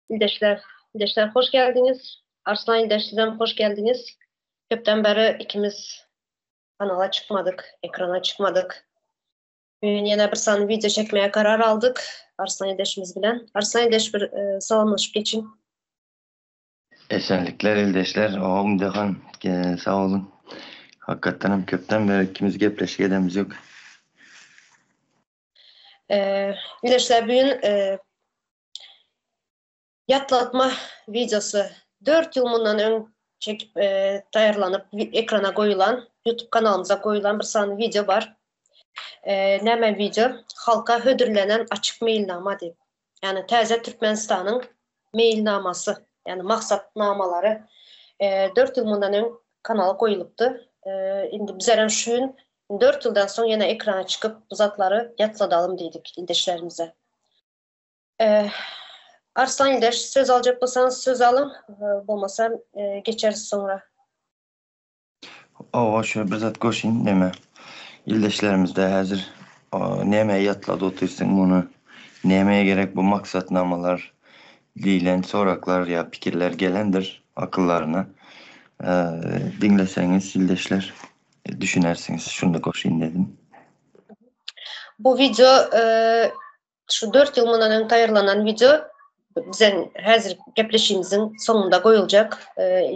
İldeşler hoş geldiniz. Arslan İldeşli'den hoş geldiniz. Köpten beri ikimiz kanala çıkmadık, ekrana çıkmadık. Bugün yine bir saniye video çekmeye karar aldık. Arslan İldeşimiz bilen. Arslan İldeş bir salamlaşıp geçin. Esenlikler ildeşler. Ağam Dehan. Sağ olun. Hakikaten hem köpten beri ikimiz gepleşik edemiz yok. İldeşler bugün yatlatma videosu 4 yıl bundan ön çekip tayarlanıp ekrana koyulan, YouTube kanalımıza koyulan bir saniye video var. Näme video? Halka hödürlenen açık mailnama deyip. Yani Təzə Türkmenistan'ın mailnaması, yani maksatnamaları 4 yıl bundan ön kanala koyuluptu. Indi bizeren şu gün 4 yıldan sonra yine ekrana çıkıp bu zatları yatladalım dedik ildeşlerimize. Arslan İldeş, söz alacak olsanız söz alın. Olmasa geçeriz sonra. Şöyle bir zat koşayım deme. İldeşlerimiz de hazır. Nemeye yatladı otursun bunu. Nemeye gerek bu maksatnamalar, lilen, soraklar ya fikirler gelendir akıllarına. Dinleseniz ildeşler düşünersiniz. Şunu da koşayım dedim. Bu video şu 4 yıl bundan tayarlanan video bizden hazır gepleşimizin sonunda koyulacak.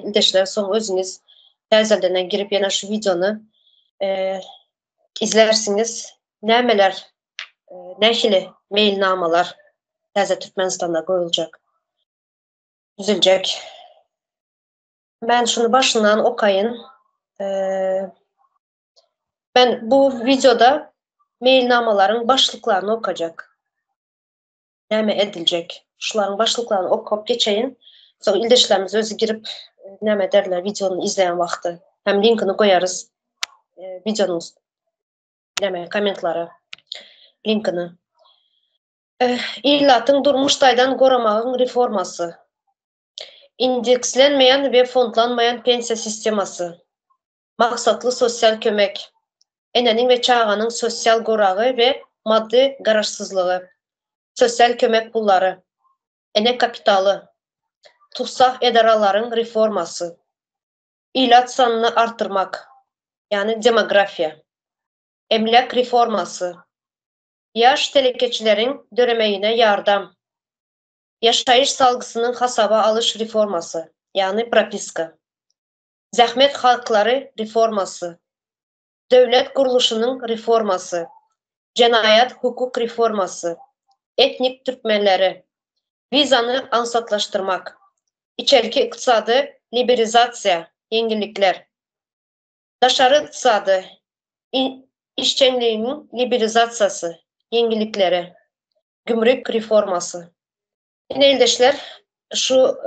İldeşler son özünüz təzədən girip yana şu videonu izlersiniz. Nəmeler, nəşili mailnamalar Təzə Türkmenistan'da koyulacak. Düzülecek. Ben şunu başından okuyayım. Ben bu videoda mailnamaların başlıklarını okuyacak. Näme edilecek. Şuların başlıklarını okuyup geçeyim. Sonra ildeşlerimiz özü girip näme derler videonu izleyen vakti. Hem linkini koyarız. Videonun näme kommentlara linkini. İllatın durmuştaydan koramağın reforması. İndekslenmeyen ve fondlanmayan pensiya sisteması. Maksatlı sosyal kömek. Enenin ve çağanın sosyal gorağı ve maddi garaşsızlığı. Sosyal kömek pulları. Ene kapitalı. Tutsaq edaraların reforması. İlat sanını arttırmak. Yani demografiya. Emlak reforması. Yaş telekeçilerin dönemeyine yardım. Yaşayış salgısının hasaba alış reforması. Yani propiska. Zahmet halkları reforması. Devlet kuruluşunun reforması. Cenayet hukuk reforması. Etnik Türkmenleri. Vizanı ansatlaştırmak. İçeriki iktisadı liberalizasya, yenilikler. Dışarı iktisadı işçiliğinin liberalizasyası, yenilikleri. Gümrük reforması. Yine ildeşler şu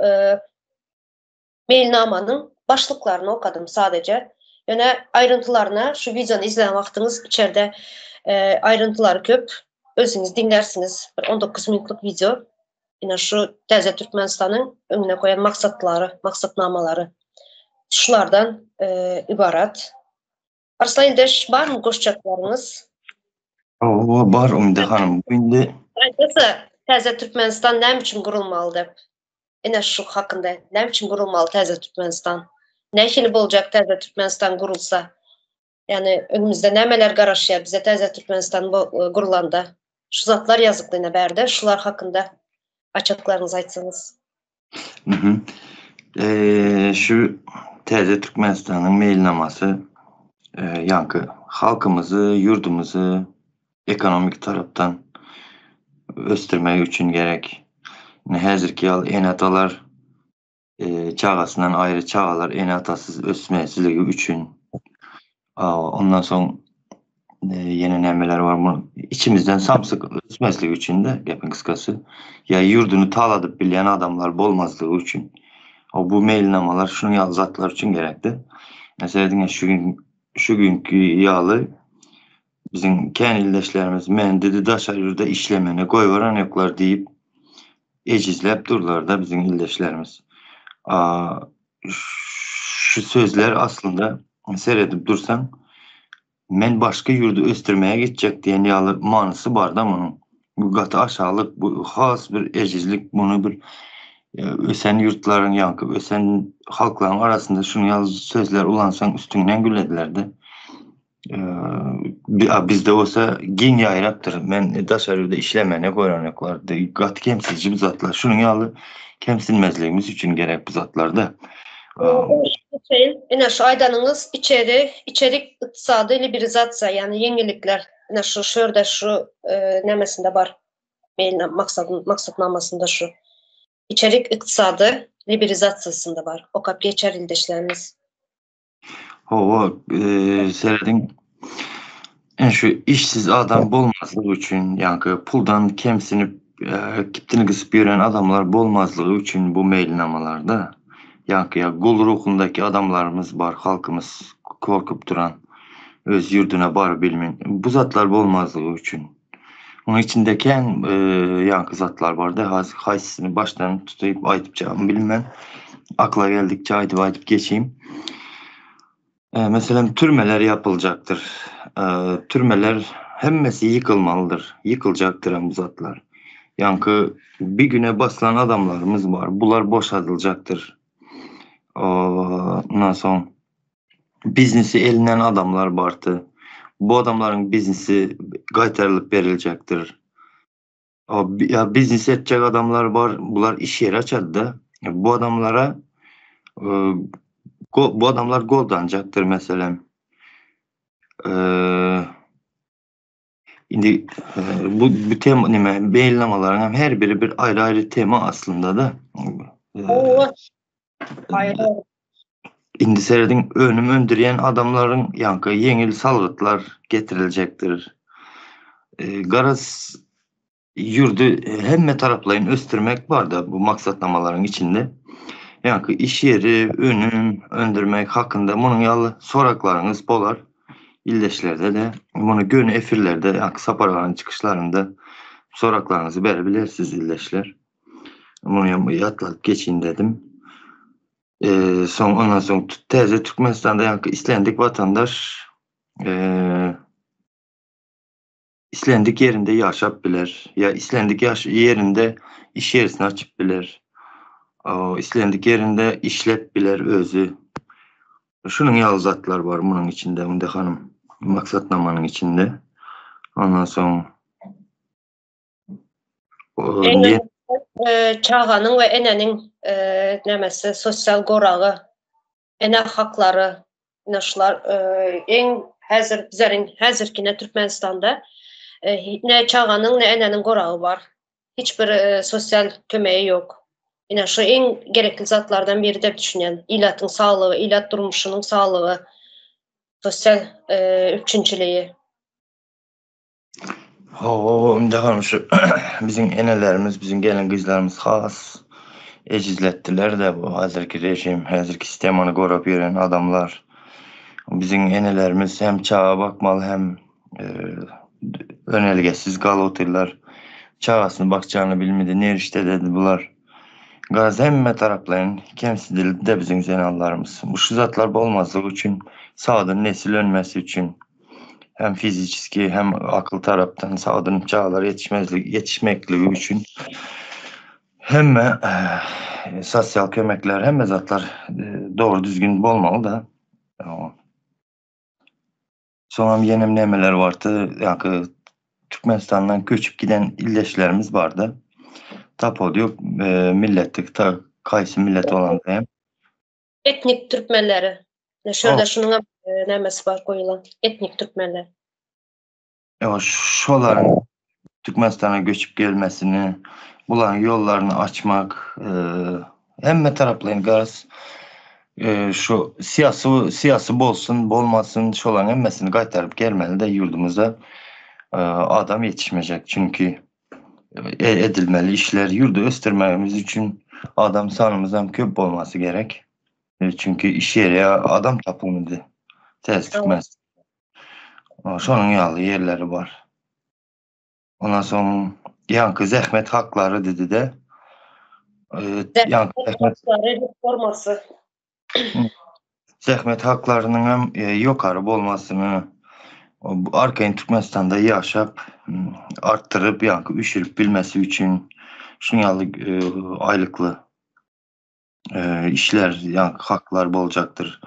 mailnamanın başlıklarını okudum sadece. Yine ayrıntılarına şu videonu izleyen vaktiniz içeride ayrıntıları köp. Özünüz dinlersiniz. 19 minutluk video. Yine şu Təzə Türkmenistan'ın önüne koyan maksatnamaları şulardan ibaret. Arslan İldeş, var mı koşacaklarınız? Var Umide Hanım. Şimdi Təzə Türkmenistan ne için kurulmalıdır? Yine şu hakkında ne için kurulmalı Təzə Türkmenistan? Ne için olacak Təzə Türkmenistan kurulsa? Yani önümüzde nemeler qarşıya bize Təzə Türkmenistan kurulanda. Şu zatlar yazıklı yine berde. Şular hakkında açıklarınızı aytsanız. Şu Təzə Türkmenistan'ın mailnaması yankı halkımızı, yurdumuzu ekonomik taraftan östürmek için gerek. Hazırki enatalar çağasından ayrı çağalar enatasız ösmesizliği için. Ondan sonra yeni nemeler var. Bunu içimizden samsık ösmesizliği için de yapın kıskası. Ya yurdunu taladıp bilen adamlar bolmazlığı için. Bu mailnamalar şunu zatlar için gerekli. Mesela şu günkü yağlı bizim kendi ildeşlerimiz men dedi daşarırda işlemene koy varan yoklar deyip ecizlep durlar da bizim ildeşlerimiz. Şu sözler aslında seyredip dursan men başka yurdu östürmeye gidecek diyen yağlı manısı var da bunun. Bu katı aşağılık, bu has bir ecizlik, bunu bir ösen yurtların yankı, ösen halkların arasında şunu yaz sözler ulansan üstünden güledilerdi. Bizde olsa gin yayraptır. Men daşarıda işlemene koyanaklardı. Gat kemsizci bu zatlar. Şunun yalı kemsilmezliğimiz için gerek bu zatlarda. Yine şu aydanınız içerik iktisadı liberalizasiya yani yenilikler. Yine şu şurada şu nemesinde var. Mailin maksatnamasında şu. İçerik iktisadı liberalizasyasında var. O kapıya geçer işleriniz. Seyredin. Şu işsiz adam bolmazlığı üçün, yankı puldan kemsinip kiptini kısıp yören adamlar bolmazlığı üçün bu mailnamalarda yankıya gul ruhundaki adamlarımız var, halkımız korkup duran, öz yurduna bar bilmin. Bu zatlar bolmazlığı üçün. Onun içindeken yankı zatlar var da haysisini baştan tutayıp aytıp cevabını bilmem. Akla geldikçe aytıp geçeyim. Mesela türmeler yapılacaktır. Türmeler hemmesi yıkılmalıdır. Yıkılacaktır bu zatlar. Yankı bir güne basılan adamlarımız var. Bunlar boşaltılacaktır. Ondan sonra biznesi elinden adamlar vardı. Bu adamların biznesi qaytarılıp verilecektir. Biznes edecek adamlar var. Bunlar iş yeri açadı da. Bu adamlara bu adamlar goldanacaktır mesela. Indi bu tema nime belirlemelerin her biri bir ayrı tema aslında da. Ayrı. İndi seyredin önüm öndüreyen adamların yankı yengil salgıtlar getirilecektir. Garaz yurdu hemme taraflayın östürmek var da bu maksatnamaların içinde. Yankı iş yeri önüm öndürmek hakkında bunun yalı soraklarınız bolar. İlleşlerde de bunu gön efirlerde yankı saparaların çıkışlarında soraklarınızı verebilirsiniz illeşler. Bunu yatladıp geçeyim dedim. Ondan sonra teze Türkmenistan'da yankı İslendik vatandaş İslendik yerinde yaşap bilir. Ya İslendik yerinde iş yerisini açıp bilir. İslendik yerinde işlep bilir özü. Şunun yalzatlar var bunun içinde. Bunda hanım maksatnamanın içinde. Ondan sonra Çağanın ve enenin nemesi sosyal gorağı, ene hakları, naşlar en hazır bizlerin hazırkine Türkmenistan'da ne çağanın ne enenin gorağı var. Hiçbir sosyal kömeği yok. Yine şu en gerekli zatlardan biri de düşünen ilatın sağlığı, ilat durmuşunun sağlığı, sosyal üçüncülüğü. Şu bizim enelerimiz, bizim gelin kızlarımız has ecizlettiler de bu hazırki rejim, hazırki sistemini korup yören adamlar. Bizim enelerimiz hem çağa bakmalı hem önelgesiz galotırlar. Çağasını bakacağını bilmedi. Ne işte dedi bunlar. Gaz hemme taraflayın. Kemsi dildi de bizim zenallarımız. Bu şizatlar olmazlığı için sağdın nesil ölmesi için hem fiziki hem akıl taraftan sağdın çağlar yetişmekliği için hem sosyal kömekler hem zatlar doğru düzgün olmalı da sonra yenim nemeler vardı. Yani Türkmenistan'dan göçüp giden illeşlerimiz vardı. Tapo diyor millettik kaysı millet olan diyeyim. Etnik Türkmenleri. Şurada şunun nemesi var koyulan. Etnik Türkmenler. Şoların Türkmenistan'a göçüp gelmesini, bulan yollarını açmak, hem taraflayın garaz şu siyasi bolsun, bolmasın, şolan emmesini qaytarıp gelmeli de yurdumuza adam yetişmeyecek. Çünkü edilmeli işler yurdu östürmemiz için adam sanımızdan köp olması gerek. Çünkü iş yeri adam tapımıydı. Tez Türkmenistan. Şonun yağlı yerleri var. Ondan sonra yankı zahmet hakları dedi de yankı forması. Zahmet haklarının hem yukarı olmasını arkayın Türkmenistan'da yaşap arttırıp yankı üşürüp bilmesi için şunyalı aylıklı işler, yani haklar bolacaktır.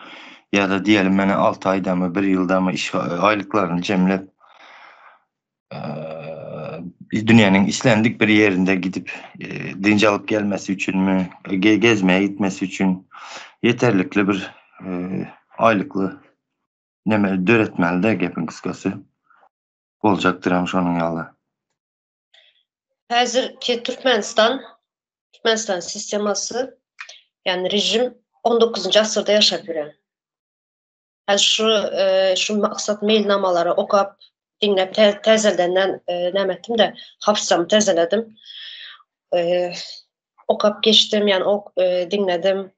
Ya da diyelim mənə 6 ayda mı, 1 yılda mı iş aylıklarını cemlep dünyanın islendik bir yerinde gidip dinç alıp gelmesi için mi, gezmeye gitmesi için yeterlikli bir aylıklı neme döretmeli de gepin kıskası olacaktır hem şunun yalı. Hazırki Türkmenistan sisteması, yani rejim 19. asırda yaşap yürən. Şu maksat mailnamaları okuyup dinlep tezelden nemettim de hafızamı tezeledim. Okuyup geçtim, yani dinledim.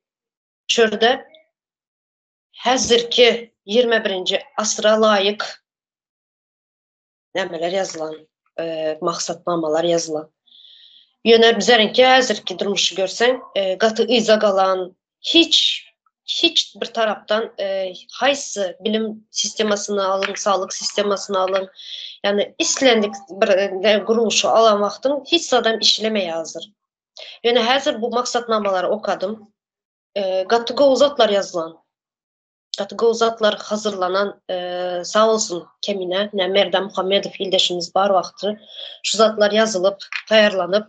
Şurada hazırki 21. asıra layık nemeler yazılan, maksatnamalar yazılan. Yöne bizlerinki hazırki durmuşu görsen, katı iza kalan, hiç bir taraftan haysı bilim sistemasını alın, sağlık sistemasını alın. Yani islendik bir kuruluşu alan vaktin hiç adam işlemeye hazır. Yani hazır bu maksatnamaları okadım. Katı govzatlar yazılan. Katı govzatlar hazırlanan, sağ olsun kemine, yani Merdan Muhammedov ildeşimiz var vakti. Şu zatlar yazılıp, tayarlanıp,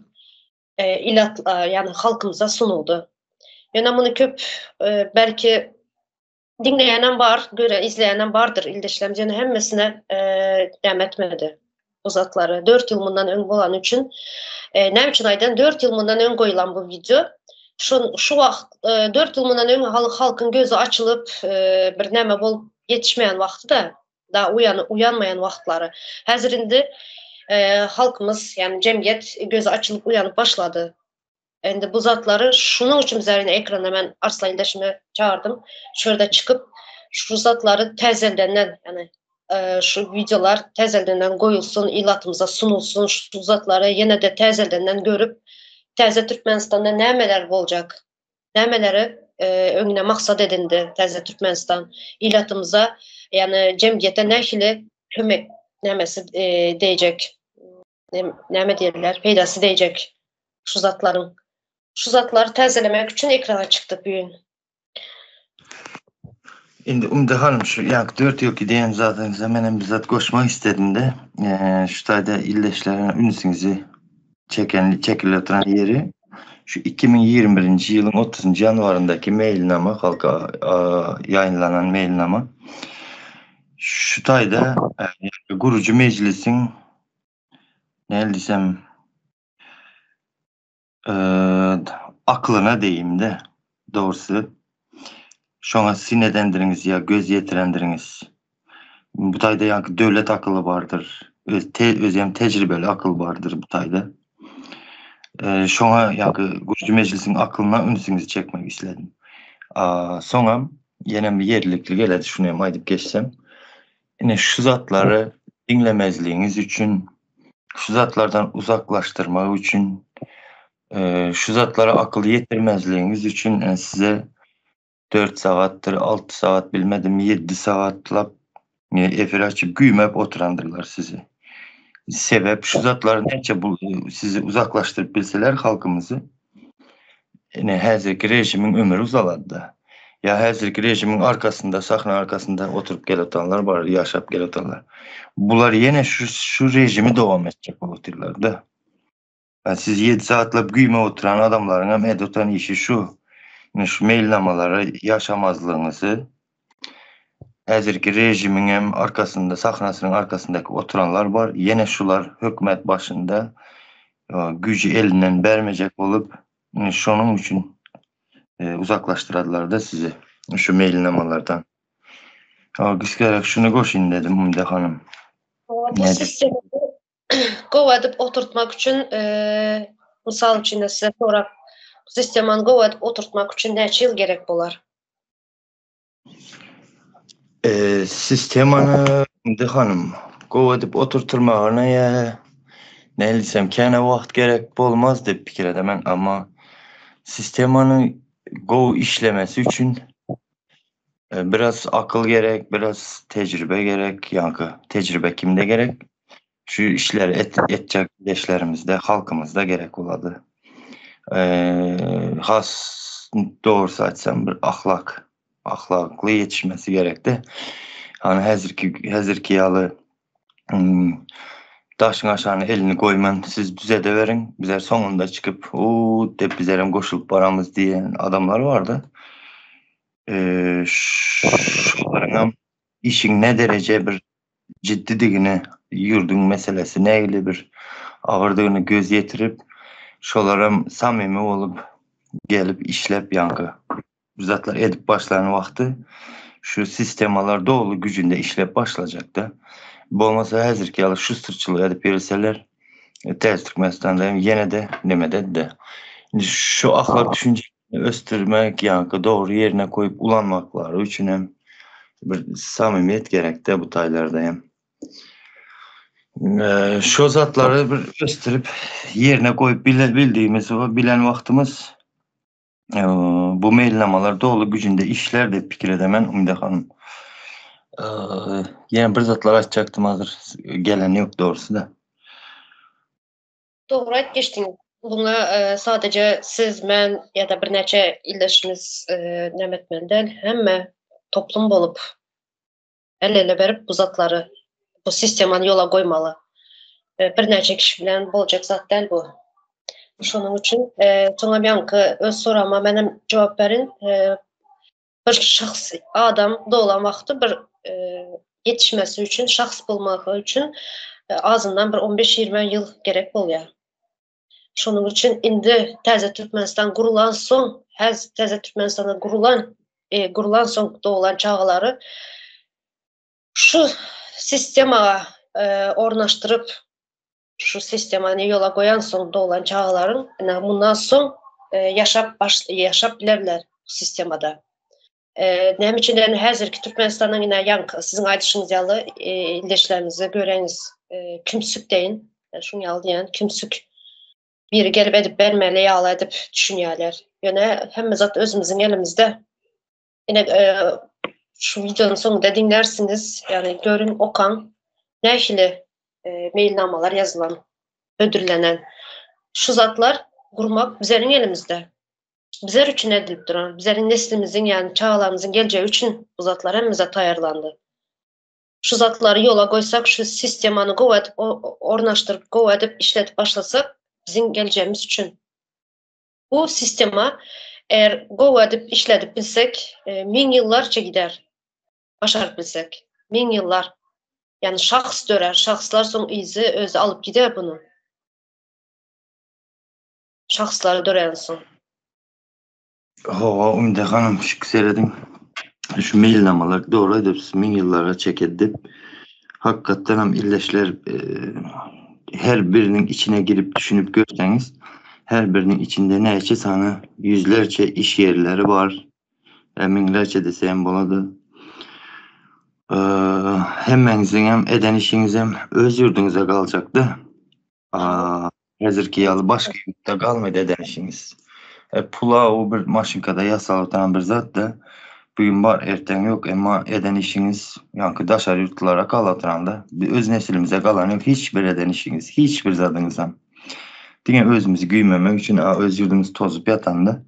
yani halkımıza sunuldu. Yani bunu köp belki dinleyenen var, izleyenen vardır ildeşlerimiz. Yani hemmesine dem etmedi o zatları. 4 yıl bundan ön olan için. Ne için aydan 4 yıl bundan ön koyulan bu video. Şu vaxt 4 yıl bundan ön halkın gözü açılıp bir neme bol yetişmeyen vakti da daha uyanmayan vaxtları. Hazır indi halkımız, yani cemiyet gözü açılıp uyanıp başladı. Şimdi bu zatları şunun için üzerine ekrana ben Arslan İldeşimi çağırdım. Şurada çıkıp şu zatları tezeldenden, yani şu videolar tezeldenden koyulsun, ilatımıza sunulsun. Şu zatları yine de tezeldenden görüp Teze Türkmenistan'da nemeler olacak? Nemeleri önüne maksat edindi Teze Türkmenistan ilatımıza, yani cemiyete nehli kömek nemesi diyecek. Neme diyorlar? Peydası diyecek şu zatların. Şu zatları tezelemek için ekrana çıktı bugün. Şimdi hanım şu yak 4 yıl gideyen zaten hemen bizzat koşmak istedim de şu tayda illeşlerin ünsünüzü çekili oturan yeri şu 2021. yılın 30. yanvarındaki mailnama halka yayınlanan mailnama şu tayda kurucu meclisin ne desem aklına deyim de doğrusu şuna sinedendiriniz ya göz yetirendiriniz. Bu tayda yani devlet akıllı vardır. Özüm tecrübeli akıl vardır bu tayda. Şuna yani kurucu meclisin aklına ünsünüzü çekmek istedim. Sonra yine bir yerlikli geledi şunu aydıp geçsem. Yine şu zatları dinlemezliğiniz için, şu zatlardan uzaklaştırmak için, şu zatlara akıl yetirmezliğiniz için yani size 4 saattir, 6 saat bilmedim 7 saatla efir açıp güymep oturandırlar sizi. Sebep şu zatlar nece sizi uzaklaştırıp bilseler halkımızı yani hazırki rejimin ömrü uzaladı da. Ya hazırki rejimin arkasında, sahne arkasında oturup gel otanlar var, yaşap gel otanlar. Bunlar yine şu rejimi devam edecek olurlar da. Yani siz 7 saatla güyme oturan adamların hem edotan işi şu. Yani şu mailnamaları yaşamazlığınızı hazırki rejimin hem arkasında, sahnasının arkasındaki oturanlar var. Yine şular hükümet başında gücü elinden vermeyecek olup yani şunun için uzaklaştırdılar da sizi şu mailnamalardan. Kıskarak şunu koşun dedim Umde Hanım. Bu sistemi kovadıp oturtmak için misal için size sonra bu sistemi kovadıp oturtmak için neçe yıl gerek bolar? Sistemanı Umde Hanım kovadıp oturtturmağına ya ne desem kene vaxt gerek olmaz dep fikir edemem ama sistemanı go işlemesi için biraz akıl gerek, biraz tecrübe gerek, yankı tecrübe kimde gerek? Şu işleri edecek işlerimizde, halkımızda gerek oladı. Has doğrusu açsam bir ahlaklı yetişmesi gerekti. Hani hazırki yalı taşın aşağına elini koyman, siz düze de verin. Bizler sonunda çıkıp de bizlerim koşulup paramız diyen adamlar vardı. Şolarına işin ne derece bir ciddidigini, yurdun meselesi neyle bir ağırdığını göz yetirip şolara samimi olup gelip işlep yankı zatlar edip başlayan vakti şu sistemalar doğulu gücünde işlep başlayacaktı. Bu olmasa hazırki yalı şu sırçılığı edip verirseler tez Türkmenistan'dayım yine de nemede de. Şu ahlak düşünceyi östürmek yankı doğru yerine koyup ulanmakları için hem bir samimiyet gerekti bu taylardayım. Şu zatları bir östürüp yerine koyup bildiğimiz ve bilen vaktimiz bu maillamalar doğulu gücünde işler de fikir edemen Ümide Hanım. Yani bir zatlar açacaktım hazır gelen yok doğrusu da. Doğru geçtiniz. Buna sadece siz, ben ya da bir neçe ildeşimiz nemetmenden hemme toplum bolup el ele verip bu zatları, bu sistemanı yola koymalı. Bir neçe kişi bilen bolacak zat değil bu. Şunun için sonra yankı öz sorama benim cevap verin. Bir şahs adam doğulan vakti bir yetişmesi için, şahs bulmak için azından bir 15-20 yıl gerek oluyor. Şunun için indi Təzə Türkmenistan kurulan son, Təzə Türkmenistan'da kurulan son doğulan çağları şu sistema ornaştırıp şu sistemani yola koyan son doğulan çağların bundan son yaşap bilerler bu sistemada. Nem için de hazırki Türkmenistan'dan yine yankı sizin aytışınız yalı ildeşlerinizi göreniz kümsük deyin. Şunu yalı diyen kümsük biri gelip edip vermeli yağla edip düşünüyorlar. Yani hem zat özümüzün elimizde. Yine şu videonun sonunda dinlersiniz. Yani görün okan neşili mailnamalar yazılan, ödüllenen şu zatlar kurmak bizlerin elimizde. Bizler için edilip duran, bizlerin neslimizin yani çağlarımızın geleceği için bu zatlar hemimize tayarlandı. Şu zatları yola koysak, şu sistemanı ornaştırıp, edip, işletip başlasak bizim geleceğimiz için. Bu sistema eğer edip, işletip bilsek, 1000 yıllarca gider. Başarıp bilsek. 1000 yıllar. Yani şahs dörer, şahslar son izi özü alıp gider bunu. Şahsları dören son. Ümide Hanım şık seyredin. Şu mailnamalar doğru edip 1000 yıllara çek edip hakikaten hem illeşler her birinin içine girip düşünüp görseniz her birinin içinde neçe sana yüzlerce iş yerleri var. Minlerce desem boladı. Hemenizin hem eden işiniz hem öz yurdunuza kalacaktı. Hazırki yalı başka yurtta kalmadı eden işiniz. Pula o bir maşinkada yasal oturan bir zat da bugün var erten yok ama eden işiniz yankı daşar yurtlara kalatıranda öz nesilimize kalan yok hiçbir eden işiniz hiçbir zadınızdan. Dine özümüzü güymemek için öz yurdumuz tozup yatanda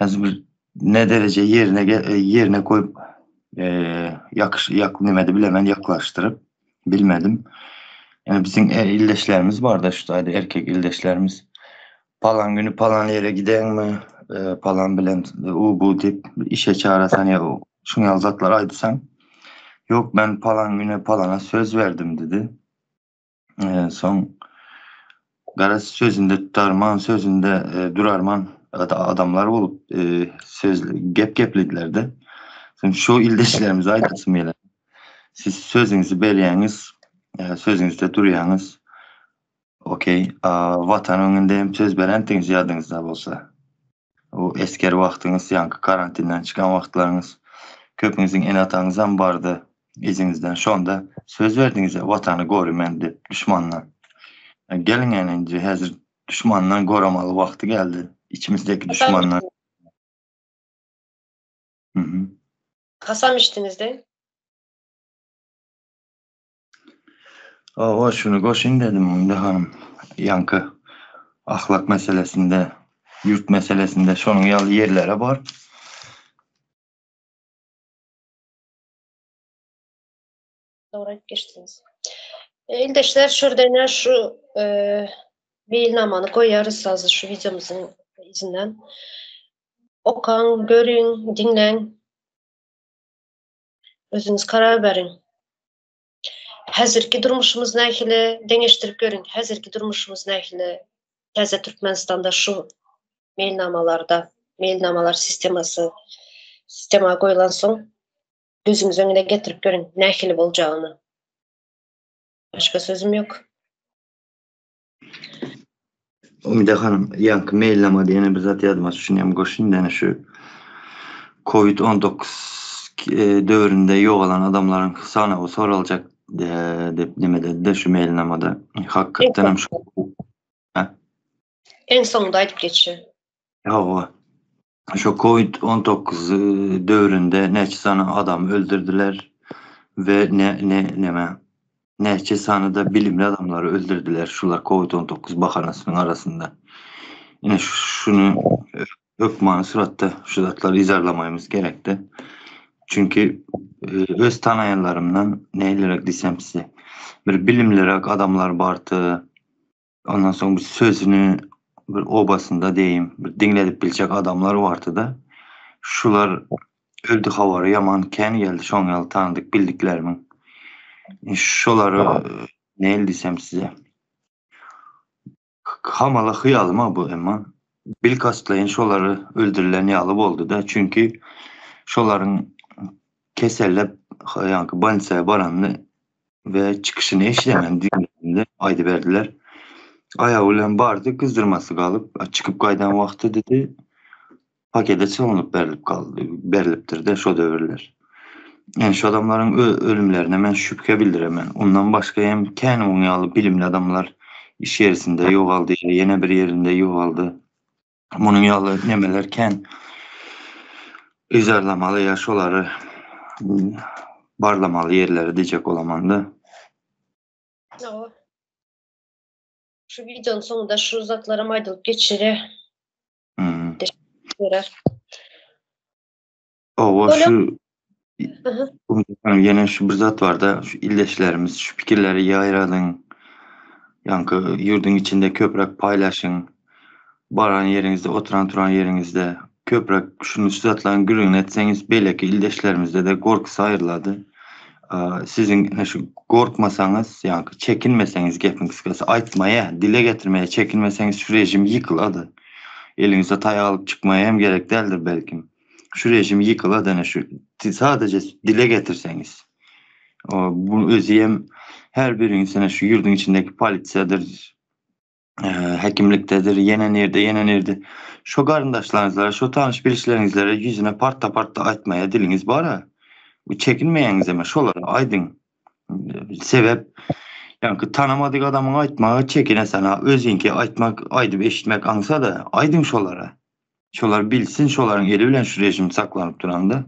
bir ne derece yerine koyup bilemen yaklaştırıp bilmedim. Yani bizim ildeşlerimiz var da şu tayda erkek ildeşlerimiz palan günü palan yere giden mi palan bilen bu tip işe çağırasan ya şunu yazatlar aydısan yok ben palan güne palana söz verdim dedi. Son garaz sözünde tutarman sözünde durarman adamlar olup geplediler de. Şimdi şu ildeşlerimiz aydısmıyla siz sözünüzü belirleyiniz sözünüzde duruyanız okey vatan önünde hem söz verentiniz yadınızda olsa o esker vaktiniz yankı karantinden çıkan vaktlarınız köpünüzün en atanızdan vardı izinizden şu anda söz verdiniz ya vatanı korumen de düşmanla gelin yani hazır düşmandan korumalı vakti geldi içimizdeki düşmanlar. Kasam içtiniz de. Şunu koşun dedim Ümide Hanım. Yankı ahlak meselesinde yurt meselesinde şonun yalı yerlere var. Doğru ayıp geçtiniz. İldeşler şuradan şu mailnamanı koyarız hazır şu videomuzun izinden. Okan, görün, dinlen. Özünüz karar verin. Hazırki durmuşumuz nähili deňeşdirip görün. Hazırki durmuşumuz nähili Täze Türkmenistanda şu mailnamalar sistema koyulan soň gözüňiz öňüne getirip görün nähili boljagyny. Başka sözüm yok. Umide hanım, yankı maillama diýene bir zat ýadyma düşünýän goşun dene şu Covid-19 döwründe ýogalan adamlaryň sanawy soraljak dep nimede şu mailnamada. Hakykatdan hem şu. En sonunda aýdyp geçi. Ýa, şu Covid-19 döwründe neçe sana adam öldürdüler ve neçe sanada bilimli adamları öldürdüler şular Covid-19 bahanasynyň arasında. Yine şunu hökmany suratda şu zatları izarlamaýymız gerekdi. Çünkü öz tanayanlarımdan neýlerek diýsem size bir bilimlerek adamlar bardy. Ondan soň bir sözünü bir obasında diýeyim, bir dinledip biljek adamlar bardy da şular öldü hawary yaman kän geldi şoň ýaly tanıdyk bildiklerimiň. Şolary näil diýsem size hamala hyýalyma bu emma bilkastlaýyn şolary öldürilen ýaly boldy da çünkü şolaryň kesellep ýa-ni bolnisaga baranyny we çykyşyny eşlemän diýildi aýdy berdiler. Ayağı bilen bardy, kızdırması galyp çykyp gaýdan wagty dedi pakete çalynyp berilipdir de şo döwürler. Yani şu adamların ölümlerine men şüphe bildiremen. Ondan başka hem kän ýaly bilimli adamlar iş yerisinde ýogaldy, ýene bir yerinde ýogaldy. Munyň ýaly nemeler kän izarlamaly ýa şolary barlamaly yerleri diýjek bolamanda. O. Şu videonun sonunda şu zatlara maýdalyp geçire. Teşekkürler. O şu Hı. yine şu bir zat var da şu ildeşlerimiz şu pikirleri ýaýradın. Yankı yurdun içinde köprek paylaşın. Baran yerinizde, oturan turan yerinizde köprek şunu zatlaryň gürüňini etseňiz belki ildeşlerimizde de gorky aýryladı. Sizin şu gorkmasaňyz, ýa-ni çekinmeseňiz gepiň kıskasy aýtmaýa, dile getirmeýe çekinmeseňiz şu rejim ýykylady. Eliňizde taýak alyp çykmaýa hem gerek däldir belkim. Şu rejim ýykylady, şu sadece dile getirseňiz. Bu özü hem her biriňiz şu yurdun içindeki polisiýadyr, hekimlikdedir, ýene nerede. Şu garyndaşlaryňyzlara, şu tanış bilişleriňizlere ýüzüne parta aýtmaýa diliniz bara. Bu çekinmeýäňiz eme şolary aýdyň. Sebep ýa-ni tanamadyk adamyň aýtmagy çekinesen, özüňki aýtmak, aýdyp eşitmek aňsa da aýdyň şolara. Şolar bilsin, şolaryň eli bilen şu rejim saklanyp duranda.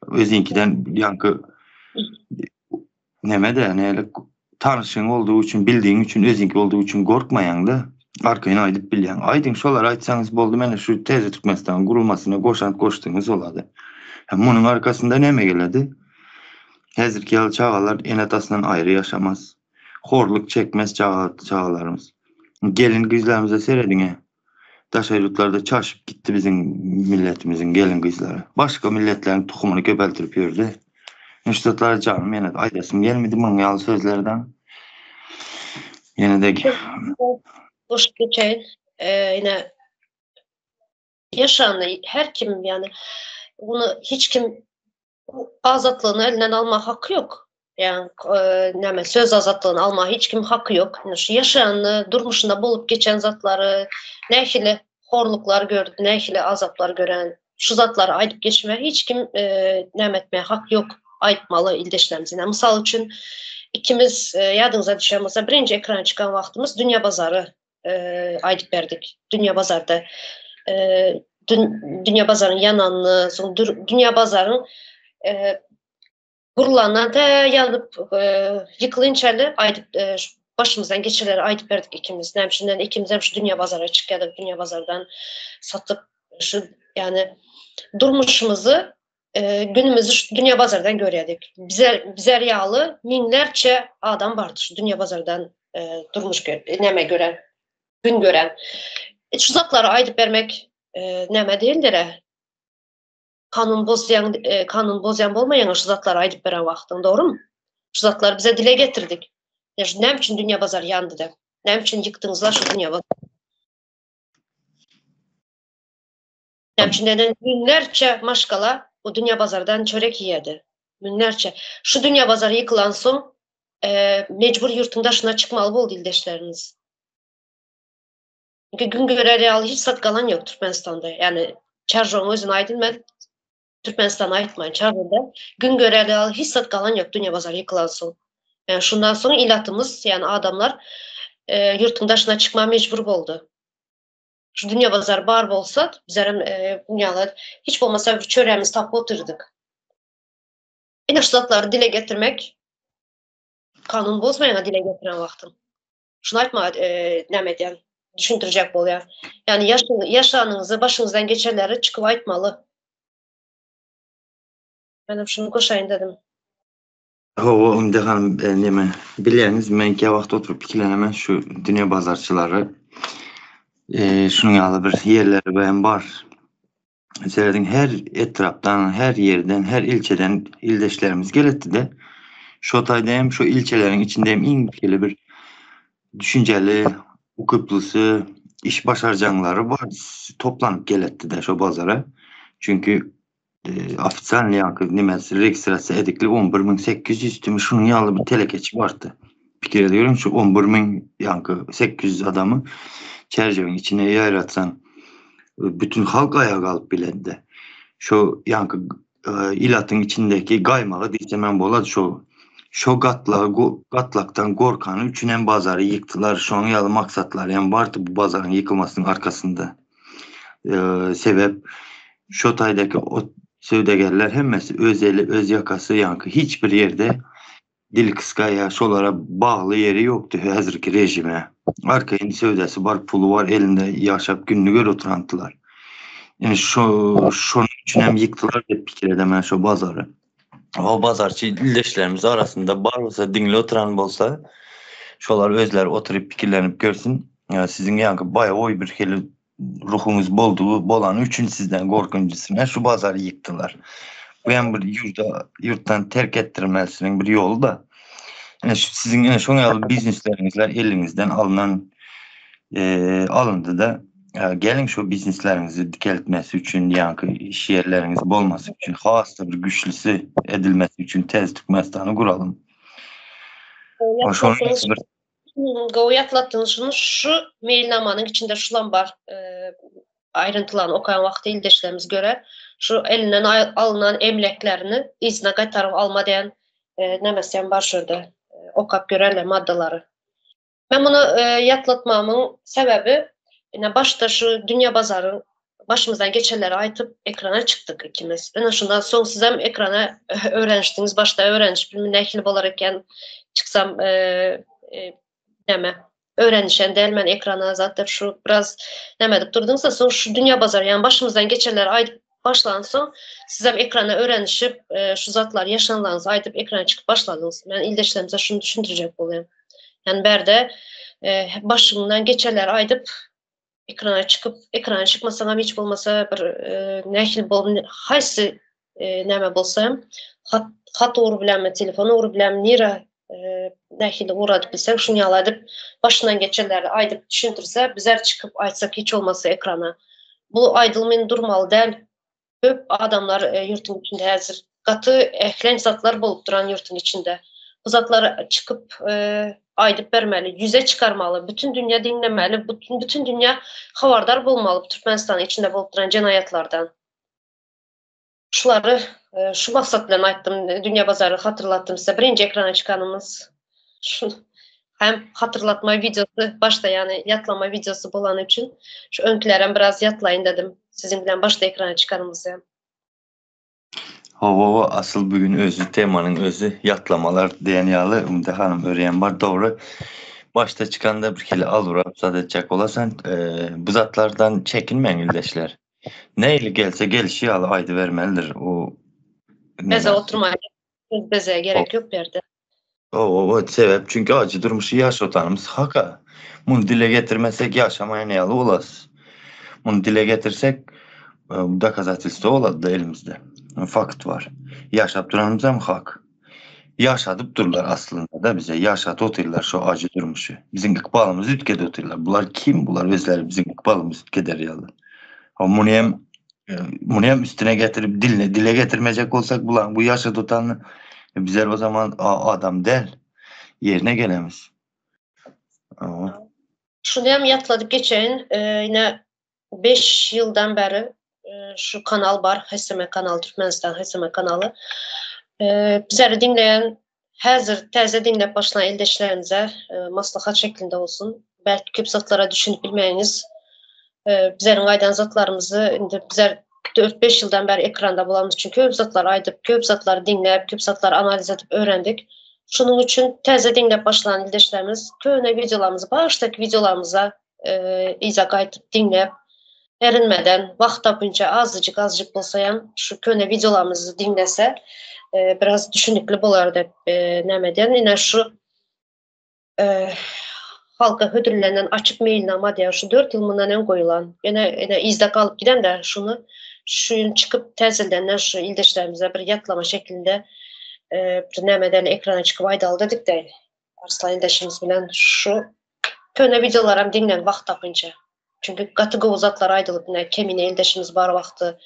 Özüňkiden ýa-ni näme tanışyň olduğu üçin, bildiğin üçin, özüňki olduğu üçin gorkmaýaň da arkaýyna aýdyp bilýän. Aýdyň şolar aýtsaňyz boldy, mene şu Täze Türkmenistanyň gurulmasyna goşdyňyz bolady. Hem munyň arkasynda näme geledi? Häzirki ýaly çagalar enatasyndan aýry ýaşamaz. Horluk çekmez çagalarymız. Gelin gyzlarymyza serediňe. Daşaýlyklarda çaşyp gitdi bizim milletimiziň gelin gyzlary. Başga milletleriň tukumyny köpeltirip ýördi. Müştatlar canım ýene aýdasym gelmedi munyň ýaly sözlerden. Ýene-de boş geçeýin. Yine yaşanlı her kim yani bunu hiç kim azatlığını elinden alma hakkı yok. Yani söz azatlığını alma hiç kim hakkı yok. Yani şu yaşayanlı durmuşunda bulup geçen zatları nähili horluklar gördü, nähili azaplar gören şu zatları aýdyp geçme hiç kim nämetmeye hak yok. Aýtmaly ildeşlerimizden. Misal üçün ikimiz ýadyňyza düşen bolsa birinji ekrana çykan wagtymız Dünya Bazary aýdyp berdik. Dünya Bazarda Dünya Bazaryň yananyny, soň Dünya Bazaryň gurulanana da ýalyp ýykylynçaly aýdyp başımızdan geçenleri aytıp verdik ikimiz. Nemşinden ikimiz hem şu dünya pazara çıkıyorduk. Dünya pazardan satıp şu yani durmuşumuzu günümüzü şu dünya pazardan görüyorduk. Bizer yağlı minlerce adam vardı şu dünya pazardan durmuş neme gören, gün gören. Şu zatları aytıp vermek neme değildir. Kanun bozayan olmayan şu zatları aytıp veren vaktin, doğru mu? Şu zatları bize dile getirdik. Yani ne için dünya pazarı yandı da? Ne için yıktınızlar şu dünya pazarı? Ne için neden binlerce maşkala bu dünya pazardan çörek yiyedi. Binlerce. Şu dünya pazarı yıkılan son mecbur yurtun dışına çıkmalı oldu ildeşleriniz. Çünkü gün göreli hiç satkalan yok Türkmenistan'da. Yani Çarjon'un özüne aydın ben Türkmenistan'a aitmayın. Çarjon'da gün göreli hiç satkalan yok dünya pazarı yıkılan son. Yani şundan sonra ilatımız yani adamlar yurtun dışına çıkmaya mecbur oldu. Şu dünya pazarı bar olsa bizlerin dünyalar hiç olmasa bir çöreğimiz tapı oturduk. Yine şu zatları dile getirmek kanun bozmayana dile getiren vaktim. Şunu aytma demeden düşündürecek bol ya. Yani yaşanınızı başınızdan geçenleri çıkıp aytmalı. Ben şunu koşayım dedim. O Ümide hanım neme bileriniz men ki vaqt oturup fikirlenemem şu dünya bazarçıları şunun yalı bir yerleri ben var. Seredin her etraftan, her yerden, her ilçeden ildeşlerimiz geletti de şu taydayım şu ilçelerin içindeyim in bir düşünceli, ukuplusu, iş başaracakları var. Toplanıp geletti de şu pazara. Çünkü ofitsial yankı nimesi registrasiya edikli 11.800 tümü şunun yalı bir telekeçi vardı. Fikir ediyorum şu 11.000 yankı 800 adamı çerçevenin içine yaratsan bütün halk ayağa kalıp biledi. Şu yankı ilatın içindeki gaymağı diyeceğim ben boladı şu gatlaktan korkanı üçünen pazarı yıktılar. Şu an yalı maksatlar yani vardı bu pazarın yıkılmasının arkasında. Sebep şu taydaki o sövdegerler hemmesi öz eli öz yakası yankı hiçbir yerde dil kıskaya şolara bağlı yeri yoktu hazırki rejime. Arkayın sövdesi var, pulu var, elinde yaşap gününü gör oturantılar. Yani şunun için hem yıktılar hep fikir edemem şu pazarı. O pazarçı ildeşlerimiz arasında barsa dinle oturan bolsa şolar özler oturup fikirlenip görsün. Yani sizin yankı bayağı oy bir kere ruhunuz bolduğu bolan üçün sizden korkuncusuna şu pazarı yıktılar. Bu yani bir yurttan terk ettirmesinin bir yolu da yani sizin yani şu yalı bizneslerinizler elinizden alındı da gelin şu bizneslerinizi dikeltmesi için yankı iş yerleriniz olması için hasta bir güçlüsü edilmesi için tez Türkmenistan'ı kuralım. Govyatlattığınız şu mailnamanın içinde şulan var ayrıntılarını okuyan vakti ildeşlerimiz göre şu elinden alınan emleklerini izne qaytarıp alma diyen nemesen var şurada okap görerler maddeleri. Ben bunu yatlatmamın sebebi yine başta şu dünya pazarı başımızdan geçenleri aytıp ekrana çıktık ikimiz. En şundan son sizem ekrana öğreniştiniz. Başta öğrenmiş bir nekilip olarak çıksam neme öğrenişen değil ben ekrana zaten şu biraz demedik durdunuzsa son şu dünya pazarı yani başımızdan geçenleri aytıp başlansın sizem ekrana öğrenişip şu zatlar yaşanılanınızı aytıp ekrana çıkıp başladınız. Ben ildeşlerimize şunu düşündürecek olayım. Yani berde başımdan geçenler aydıp ekrana çıkmasam hiç olmasa bir nekil bol haysi neme bolsam hat uğru bilenme telefonu uğru bilenme nira nekil uğradıp bilsem şunu yalaydıp başından geçenleri aydıp düşündürse bizler çıkıp aytsak hiç olmasa ekrana bu aydılmayın durmalı değil hep adamlar yurtun içinde hazır katı ehlenç zatlar bolup duran yurtun içinde bu zatları çıkıp aydıp vermeli, yüze çıkarmalı, bütün dünya dinlemeli, bütün dünya haberdar bulmalı Türkmenistan'ın içinde bulup duran cinayetlerden. Şuları şu maksatla ayttım, dünya pazarı hatırlattım size. Birinci ekrana çıkanımız şu hem hatırlatma videosu başta yani yatlama videosu bulan için şu önküleren biraz yatlayın dedim. Sizinle başta ekrana çıkanımızı. Hava asıl bugün özü temanın özü yatlamalar diyen yalı Ümide hanım öğreyen var doğru. Başta çıkanda bir kere al vurup sadedecek olasan bu zatlardan çekinmeyin ildeşler. Neyle gelse gelişi al aydı vermelidir o Beze neler. oturmaya bezeye gerek yok derdi. O sebep çünkü acı durmuşu yaş otanımız haka. Bunu dile getirmesek yaşamaya ne yalı olas. Bunu dile getirsek bu da kazatılsa oladı da elimizde. Fakt var. Yaşap duranımız hem hak. Yaşadıp dururlar aslında da bize. Yaşat otururlar şu acı durmuşu. Bizim ikbalımızı ütkede otururlar. Bunlar kim? Bunlar özleri bizim ikbalımızı ütkeder yalı. Bunu hem üstüne getirip dile getirmeyecek olsak bu yaşa tutanı bizler o zaman adam değil. Yerine gelemiz. Ama Şunu hem yatladık geçen yine 5 yıldan beri şu kanal var. HSM kanalı, Türkmenistan HSM kanalı. Bizleri dinleyen hazır teze dinlep başlayan eldeşlerinize maslahat şeklinde olsun. Belki köp zatlara düşünüp bilmeyiniz. Bizlerin aydan zatlarımızı bizler 4-5 yıldan beri ekranda bulamız. Çünkü köp zatlar aydıp, köp zatları dinleyip, köp zatları analiz edip öğrendik. Şunun için teze dinlep başlayan ildeşlerimiz köne videolarımızı, baştaki videolarımıza iyice kayıtıp dinleyip erinmeden, vaxt tapınca azıcık bolsayan şu köne videolarımızı dinlese biraz düşünüklü bolar dep nemeden. Yine şu halka hödürlenen açık mailnama diye şu 4 yıl bundan ön koyulan yine izde kalıp giden de şu yıl çıkıp tezildenden şu ildeşlerimize bir yatlama şeklinde bir nemeden ekrana çıkıp aydalı dedik de Arslan ildeşimiz bilen şu köne videolarım dinlen vaxt tapınca. Çünkü katıgı uzatlar aydılıp kemine ildeşimiz var vaxtı.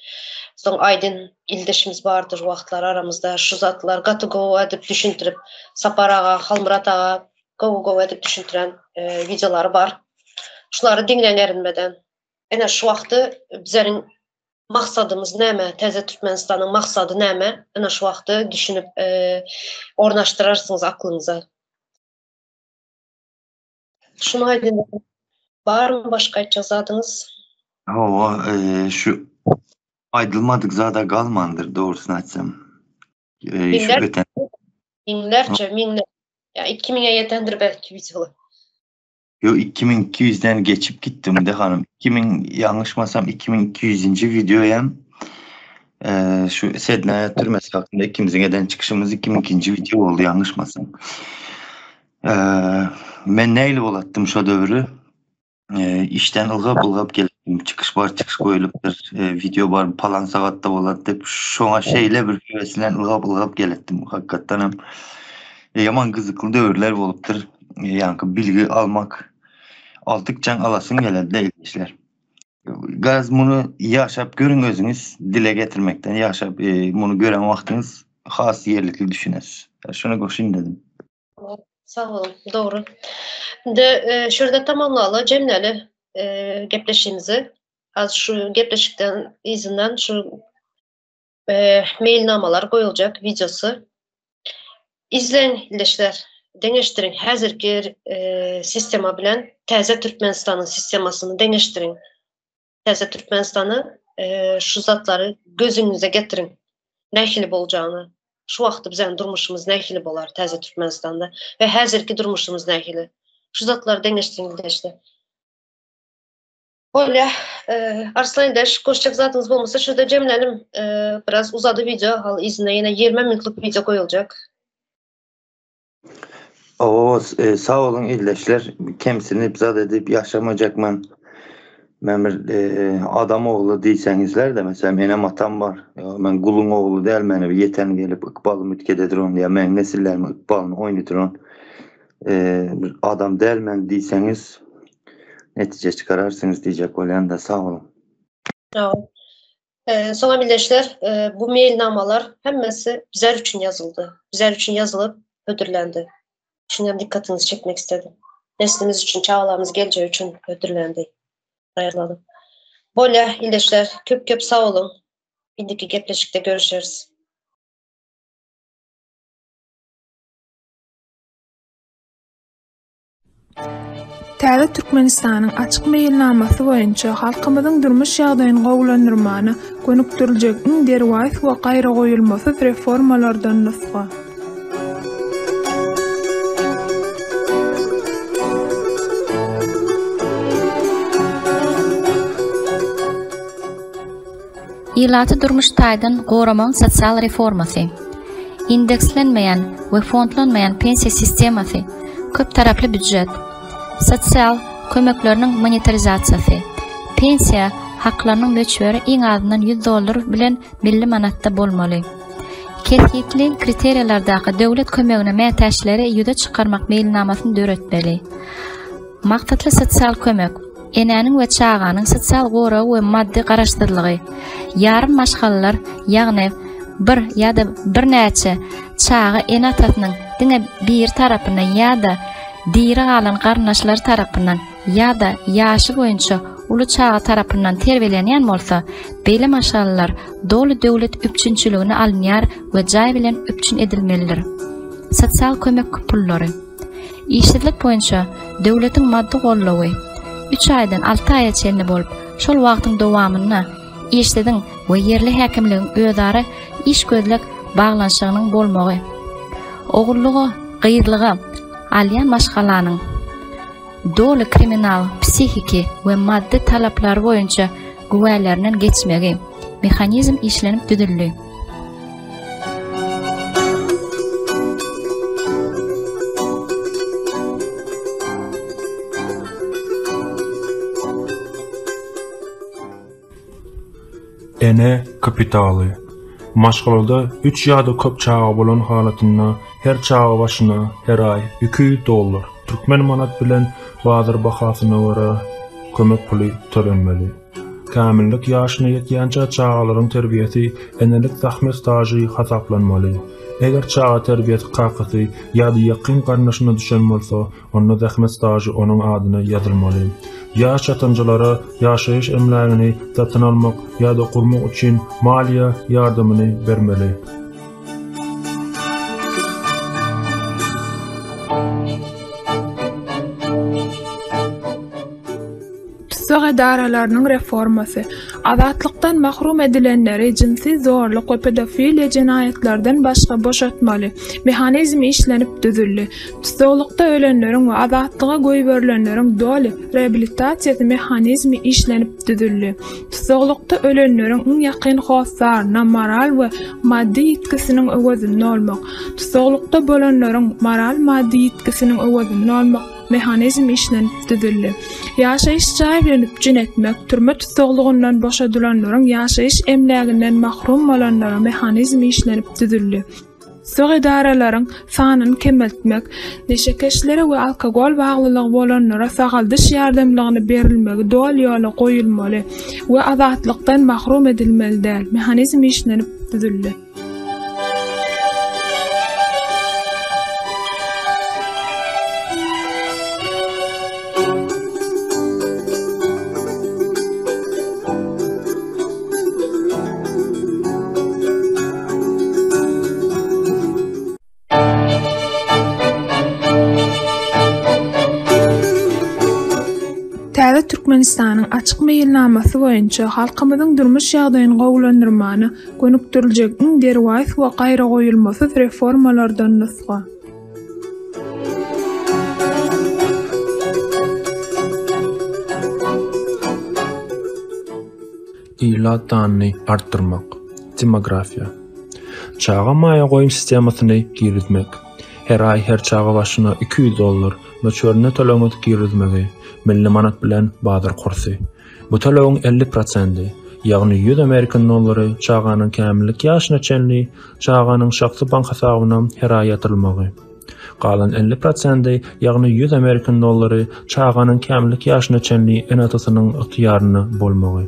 Son aydın ildeşimiz vardır vaxtlar aramızda. Şu zatlar katıgı edip düşündürüp Saparağa, Halmuratağa go edip düşündüren videoları var. Şuları dinlen erinmeden. Ene şu vaxtı bizlerin maksadımız näme? Teze Türkmenistan'ın maksadı näme? Ene şu vaxtı düşünüp ornaştırarsınız aklınıza. Şunu aydın var mı başka açacağız? şu aydılmadık zaten kalmandır doğrusunu açsam. Şu öten. Binlerce. Ya 2000'e yetendir belki videolar. Yo 2200'den geçip gittim de hanım. 2000 yanlışmasam 2200. videoyam. Şu Sedna'ya türmesi hakkında ikimizin eden çıkışımız 2002. video oldu yanlışmasam. Ben neyle olattım şu dövrü? İşten ılgap geldim. Çıkış koyulupdur. Video var palan saatte olattı. Şuna şeyle bir hevesinden ılgap gelettim. Hakikaten hem yaman kızıklı dövrler olupdur. Yankı bilgi aldıkça alasın geledi değil işler. Gaz bunu yaşap görün özünüz dile getirmekten yaşap bunu gören vaktiniz has yerlikli düşünesiz. Şuna koşayım dedim. Sağ olun. Doğru. De şurada tamamlayalım Cemil'le gepleşimizi. Az şu gepleşikten izinden şu mailnamalar koyulacak videosu. İzleyin ildeşler. Deneştirin. Hazırki sistema bilen Teze Türkmenistan'ın sistemasını deneştirin. Teze Türkmenistan'ı şu zatları gözünüze getirin. Ne hilip olacağını. Şu vaxtı bizden durmuşumuz ne hilip olar Teze Türkmenistan'da. Ve hazırki durmuşumuz ne hilip. Şu zatları deneştirin ildeşler. Öyle Arslan İldeş koşacak zatınız olmasa şurada Cemil'im biraz uzadı video. Hal izine yine 20 minutluk video koyulacak. Sağ olun ildeşler. Kemsinip zat edip yaşamayacakman memir adam oğlu değilsenizler de mesela benim atam var. Ben kulun oğlu değil beni yeten gelip ıkbalım ütkededir on diye ben nesillerimi ıkbalını oynadır on. Adam değil ben değilseniz netice çıkararsınız diyecek olan da sağ olun. Sonra birleşler bu mailnamalar hemmesi bizler için yazıldı. Bizler için yazılıp ödüllendi. Şundan dikkatinizi çekmek istedim. Neslimiz için, çağlarımız geleceği için ödüllendi. Ayarladım. Böyle ildeşler köp sağ olun. Bindiki gepleşikte görüşürüz. Täze Türkmenistanyň açyk mailnamasy boýunça halkymyzyň durmuş ýagdaýyny gowlandyrmany gönükdirijek iň derwäs we gaýra goýulmasy reformalardan nysga. İlatı durmuş taýdan goraman sosial reformasy, indekslenmeyen we fondlanmayan pensiya sistemasy, köp taraply büdjet, sosial kömekleriniň monetarizasiýasy, pensiya haklarynyň möçberi iň azyndan $100 bilen milli manatda bolmaly. Kesgitli kriteriýalardaky döwlet kömegine mätäçleri ýüze çykarmak meýilnamasyny döretmeli. Maksatly sosial kömek, enäniň we çağanyň sosial goraw we maddi garaşdyrlygy, yarım maşgallalar, ýagny bir ýa-da bir näçe çağı ene atasynyň diňe bir tarapyndan ýa-da diýri galan garnaşlar tarapyndan ýa-da ýaşy boýunça ulu çağı tarapyndan terbiýelenýän bolsa, beýle maşgallalar dolu döwlet üpçünçiligini alınýar we jaý bilen üpçün edilmelidir. Sosial kömek pullary işçilik boýunça döwletiň maddi gollawy 3 aýdan 6 aýa çenli bolup, şol wagtyň dowamyna işçidiň we yerli häkimligiň özara iş gözlek baglanşygynyň bolmagy, ogurlugy, gyrlygy, alýan maşgalanyň dolu kriminal, psihiki we maddi talaplary boýunça güwälerinden geçmegi mexanizm işlenip düdüldi. Ene kapitaly. Maşgalada 3 ýa-da köp çağı bolan halatyna her çağı başyna her aý $200 Türkmen manat bilen bazar bahasyna göre kömek puly tölenmeli. Kamillik ýaşyna ýetýänçe çağlaryň terbiýeti enelik zahmet stajy hasaplanmaly. Eger çağa terbiýeti kakasy ýa-da ýakyn garnaşyna düşen bolsa, onda zahmet stajy onuň adyna ýazylmaly. Ýaş çatynjalara ýaşaýyş emlägini satyn almak ýa-da gurmak üçin maliýe ýardamyny bermeli. Tüzek edaralarynyň reformasy, azatlykdan mahrum edilenleri jinsi zorluk we pedofiliýa jenaýetlerden başga boşatmaly mehanizmi işlenip düzüldi. Tüzeklükde ölenleriň we azatlyga goýberilenleriň doly reabilitasiýasy mehanizmi işlenip düzüldi. Tüzeklükde ölenleriň iň ýakyn howsaryna moral we maddi ýetkisiniň öwezini almak, tüzeklükde bolanlaryň moral maddi ýetkisiniň öwezini almak mehanizm işlenip düzüldi. Ýaşaýyş jaý bilen üpjün etmek, türme tüzekliginiň boşadylanlaryň ýaşaýyş emläginden mahrum bolanlara mehanizm işlenip düzüldi. Tüzek edaralaryň sanyny kemeltmek, neşekeşlere we alkogol baglylygy bolanlara sagaldyş ýardamlygyny berilmegi dol ýola goýulmaly we azatlykdan mahrum edilmeli däl mehanizm işlenip düzüldi. Täze Türkmenistanyň açyk meýilnamasy boýunça halkymyzyň durmuş ýagdaýyny gowlandyrmany gönükdiriljek iň derwäs we gaýra goýulmasy reformalardan nysga. Ilat danyny artdyrmak. Demografiýa. Çağa maýa goýum sistemasyny girizmek. Her aý her çağa başyna $200 möçberine töleňi girizmegi milli manat bilen bazar kursy. Bu tölegiň 50%, ýagny $100 çağanyň kämillik ýaşyna çenli çağanyň şahsy bank hesabyna her aý ýatyrylmagy. Galan 50%, ýagny $100 çağanyň kämillik ýaşyna çenli enatasynyň yktyýaryna bolmagy.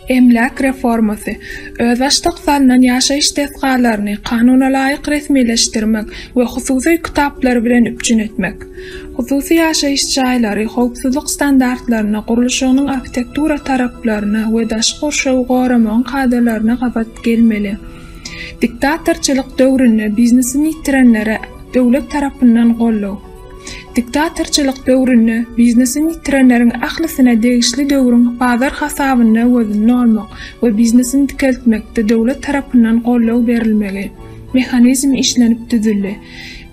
Emlak reformasy, özbaşlyk salynan ýaşaýyş desgalaryny kanuna laýyk resmileşdirmek we hususy kitaplar bilen üpjün etmek. Hususy ýaşaýyş jaýlary howpsuzlyk standartlaryna, guruluşynyň arkitektura taraplaryna we daşky gorşawy goraman kadrlaryna gabat gelmeli. Diktatorçylyk döwründe biznesini ýitirenlere döwlet tarapyndan gollaw. Diktatorçylyk döwründe biznesini ýitirenleriň ahlysyna degişli döwrüň bazar hasabyna özüni almak we biznesini tikeltmekde döwlet tarapyndan gollaw berilmeli mehanizm işlenip düzüldi.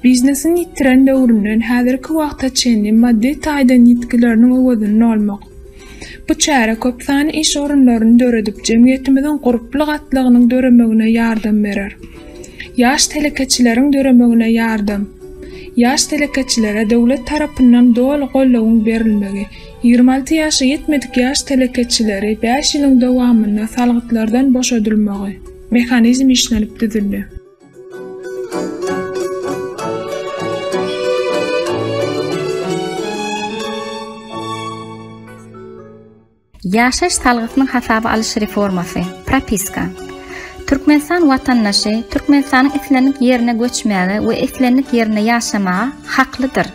Biznesin ýitiren döwründen häzirki wagta çenli maddi taýdan ýetkileriniň öwedini almak. Bu çäre köp sany iş orunlaryny döredip jemgyýetimiziň gurupluk atlygynyň döremegine ýardam berer. Ýaş telekeçileriň döremegine ýardam. Ýaş telekeçilere döwlet tarapyndan doly gollawyň berilmegi. 26 ýaşa ýetmedik ýaş telekeçileri 5 ýylyň dowamynda salgytlardan boşadylmagy mehanizm işlenip düzüldi. Yaşaş salgysynyň hasaba alyş reformasy, propiska. Türkmenistan watandaşy Türkmenistanyň islenlik ýerine göçmäge we islenlik ýerine ýaşamaga haklydyr.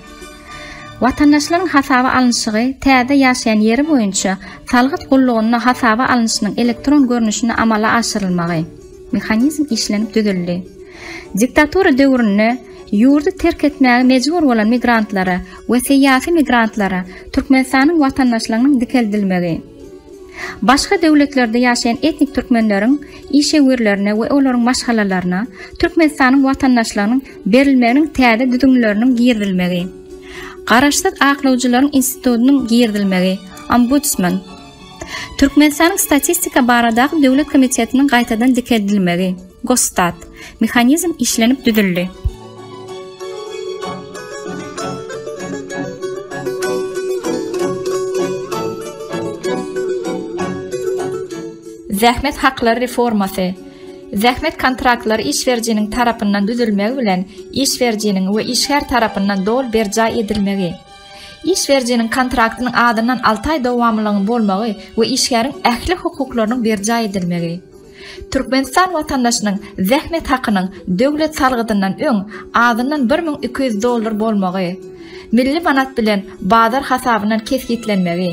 Watandaşlaryň hasaba alynşygy täze ýaşaýan ýeri boýunça salgyt gullugyny hasaba alynşynyň elektron görnüşini amala aşyrylmagy mehanizm işlenip düzüldi. Diktatura döwründe ýurdu terk etmäge mejbur bolan migrantlara we syýasy migrantlara Türkmenistanyň watandaşlarynyň dikeldilmegi. Başga döwletlerde ýaşaýan etnik türkmenleriň işewerlerine we olaryň maşgalalaryna Türkmenistanyň watandaşlarynyň berilmeginiň täze düzümleriniň girdilmegi. Garaşsyz aklawjylaryň institutynyň girdilmegi. Ombudsman. Türkmenistanyň statistika baradaky döwlet komitetiniň gaýtadan dikeldilmegi. Gostat. Mehanizm işlenip düzüldi. Zähmet hakları reformasy. Zähmet kontraktları işverjiniň tarapyndan düzülmegi bilen işverjiniň we işgär tarapyndan dol berja edilmegi. İşverjiniň kontraktynyň adynyň 6 aý dowamlygyň bolmagy we işgäriň ähli hukuklarynyň berja edilmegi. Türkmenistan watandaşynyň zähmet hakynyň döwlet salgydyndan öň adynyň $1200 bolmagy, milli manat bilen bazar hasabyndan kesgitlenmegi.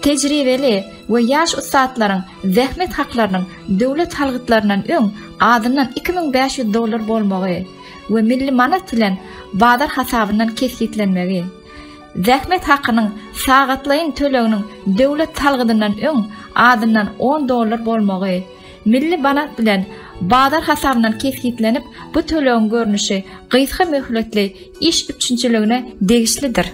Tejribeli we ýaş ustadlaryň zähmet haklarynyň döwlet salgytlaryndan öň adynyň $2500 bolmagy we milli manat bilen bazar hasabyndan kesgitlenmegi. Zähmet hakynyň sagatlaýyn töleginiň döwlet salgydyndan öň adynyň $10 bolmagy, milli manat bilen bazar hasabyndan kesgitlenip bu tölegiň görnüşi gysga möhletli iş üçinçiligine degişlidir.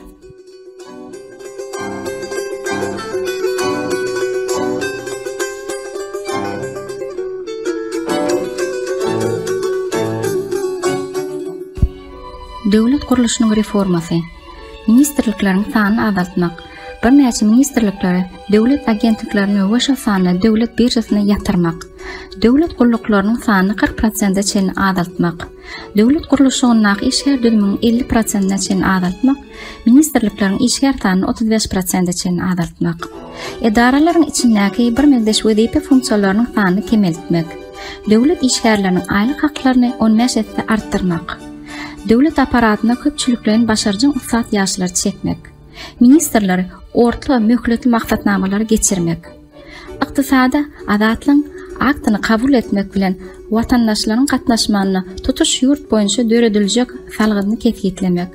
Döwlet guruluşynyň reformasy. Ministrlikleriň sanyny azaltmak. Bir näçe ministrlikleri döwlet agentliklerini we şo sanyny döwlet birjasyna ýatyrmak. Döwlet guruluklarynyň sanyny 40%-a çenli azaltmak. Döwlet guruluşynyň işgär düzüminiň 50%-a çenli azaltmak. Ministrlikleriň işgär sanyny 35%-a çenli azaltmak. Edaralaryň içindäki bir megdeş wezipe funksiýonlarynyň sanyny kemeltmek. Döwlet işgärleriniň aýlyk haklaryny 15%-a artdyrmak. Döwlet aparatyna köpçüliklerini başarjyň usat ýaşlar çekmek. Ministrler orta möhletli maksatnamalary geçirmek. Iqtisada azatlyň aktyny kabul etmek bilen watandaşlaryň gatnaşmagyny tutuş ýurt boýunça dörediljek salgyny kesgitlemek.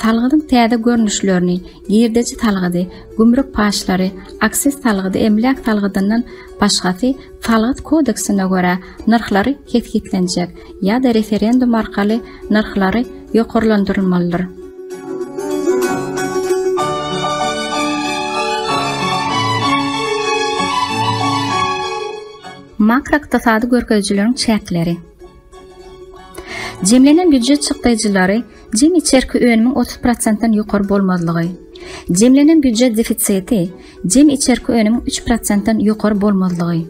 Salgynyň täze görnüşlerini, girdeji salgydy, gümrük paşlary, aksis salgydy, emlak salgydyndan başgasy salgyt kodeksine görä narhlary kesgitlenjek ýa-da referendum arkaly narhlary ýokarlandyrylmalydyr. Makroiqtisady görkezjileriň şäkleri. Jemlenen büdjet çykdyjylary jem içerki önümiň 30%-dan ýokary bolmazlygy. Jemlenen büdjet defisiti jem içerki önümiň 3%-dan ýokary bolmazlygy.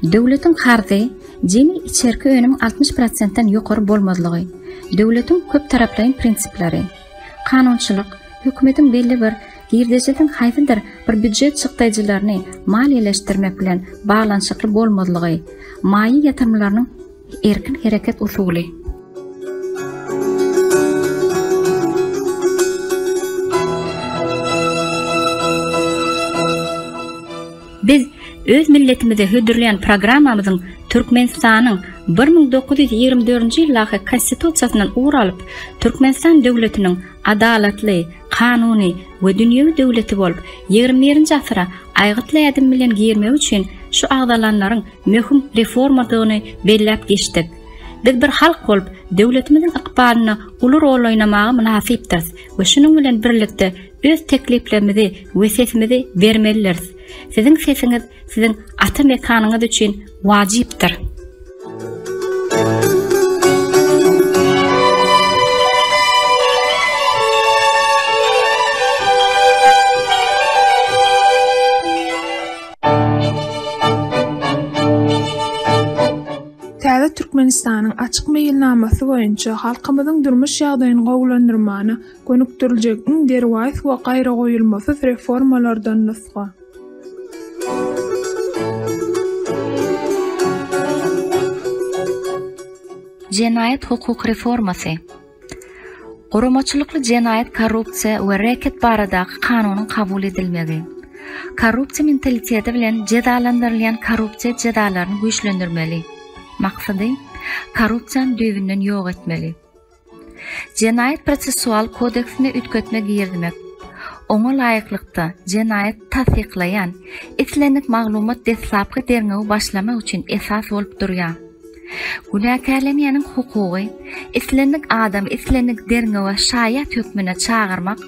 Döwletiň hardy jem içerki önümiň 60%-dan ýokary bolmazlygy. Döwletiň köp taraplaýyn prinsiplary. Kanunçylyk hökümetiň belli bir girdejetiň haýsydyr bir büdjet çykdyjylaryny maliýeleşdirmek bilen baglanşykly bolmazlygy. Maýy ýatyrmalarynyň erkin hereket usuly. Biz öz milletimize hödürleyen programmamyzyň Türkmenistanyň 1924-nji ýylaky konstitusiýasynyň uğralyp Türkmenistan döwletiniň adalatly, kanuny we dünýäwi döwleti bolup 21-nji asyra aýgytly edin bilen girmek üçin şu agdalanlaryň möhüm reformalaryny bellep geçdik. biz bir halk bolup döwletimizin ykbalyna uly rol oynamagy münasipdir we şunuň bilen birlikde öz tekliplerimizi we sesimizi bermeliyiz. Sizin sesiniz sizin ata mekanyňyz üçin wajypdyr. Täze Türkmenistanyň açyk meýilnamasy boýunça halkymyzyň durmuş ýagdaýyny gowlandyrmany gönükdiriljek iň derwäs we gaýra goýulmasy reformalardan nysga. Jenayet hukuk reformasy. Guramaçylykly jenayet, korrupsiýa we reket baradaky kanunyň kabul edilmegi. Korrupsiýa mentaliteti bilen jedalandyrylýan korrupsiýa jedalaryny güýçlendirmeli. Maksady korrupsiýany döwünden ýok etmeli. Jenayet prosessual kodeksine ütkötmek ýerdimek. Oňa laýyklykda jenayet tasdiklayan islendik maglumat deslapky derňew başlamak üçin esas bolup durýar. Günäkärlenýäniň hukugy islendik adam islendik derňewe şaýat hökmüne çağırmak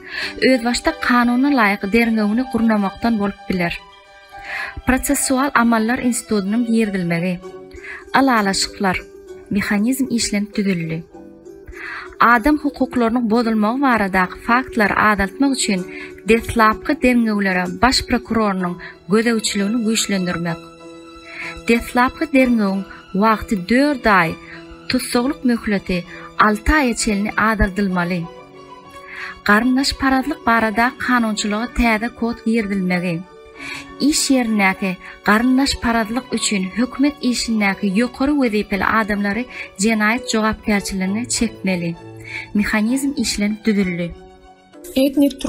öz başda kanuny laýyk derňewini gurnamakdan bolup biler. Prosessual amallar institutynyň ýerdilmegi. Alalaşyklar, mexanizm işlenip düzüldi. Adam hukuklarynyň bozulmagy baradaky faktlar adalatmak üçin deslapky derňewlere baş prokurorunyň gödäwçiligini güýçlendirmek. Deslapky derňewiň wagty 4 ay, tutsaglyk möhleti 6 ay çelini adaldylmaly. Garyndaş paradlyk baradaky kanunçylyga täze kod ýerdilmegi. İş ýerinäki garyndaş paradlyk üçin hökümet işindäki ýokary wezipeli adamlary jenayet jogapkärçiligine çekmeli. Mexanizm işlenip düzüldi. Etnik